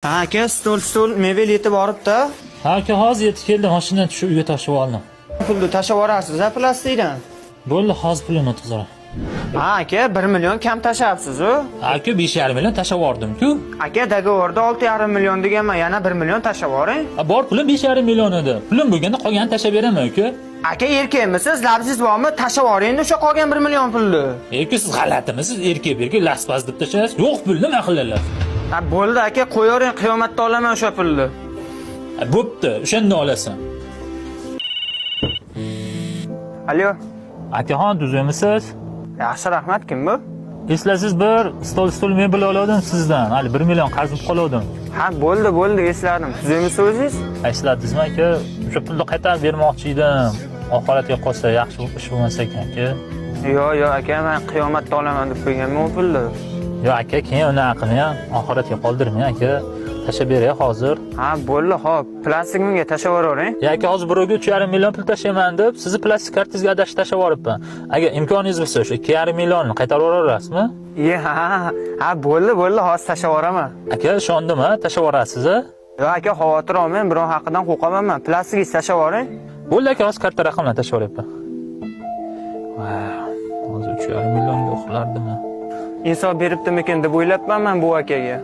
Ha aka, stol mebel yetib boribdi. Ha aka, hozir yetib keldim, mashinadan tushib uyga tashlab oldim. Pulni tashlab yuborasiz-a plastikdan. Bo'ldi, hozir pulini o'tkazaman. Ha aka, 1 million kam tashlabsiz-ku. Aka 5,5 million tashlab yubordim-ku. Aka, dogovorda 6,5 million deganman, yana 1 million tashlab yuboring. Bor pulim 5,5 million edi. Pulim bo'lganda qolganini tashlab beraman aka. Aka, erkakmisiz? Labsiz bormi? Tashlab yuboring o'sha qolgan 1 million pulni. Aka, siz g'alatimisiz? Erkak laspas deb tashlaysiz. Yo'q, pul nima qiladilar? Ha bo'ldi aka, qo'yavering, qiyomatda olaman o'sha pulni. Bo'pti, o'shanda olasan. Alo. Akaxon, tuzamisiz? Yaxshi, rahmat. Kim bu? Eslasiz, bir stol mebel oldim sizdan. Hali 1 million qarz qoldim. Ha, bo'ldi, esladim. Tuzemisiz o'zingiz? Esladingizmi aka? O'sha pulni qaytarib bermoqchi edim. Oxiratga qolsa yaxshi ish bo'lmas ekan aka. Yo'q aka, men qiyomatda olaman deb qo'yganman u pulni. Yo'q aka, keyin unaqa qilmang, oxiratga qoldirmang aka. Tashlab beray hozir. Ha, bo'ldi, xo'p. Plastik menga tashlab yuboring. Ya aka, hozir birovga 3,5 million pul tashlayman deb, sizni plastik kartangizga adashib tashlab yuboribman. Agar imkoningiz bo'lsa, o'sha 2,5 millionni qaytarib yuborasizmi? Ha, bo'ldi, hozir tashlab yuboraman. Aka, ishondimmi? Tashlab yuborasiz-a? Yo'q aka, xavotir olmang, birov haqidan qo'rqaman men. Plastikingizni tashlab yuboring. Bo'ldi aka, hozir karta raqamini tashlab yuboryapman. Hozir 3,5 millionga uxlardimi? Insof beribdimikin deb o'ylabman men bu akaga.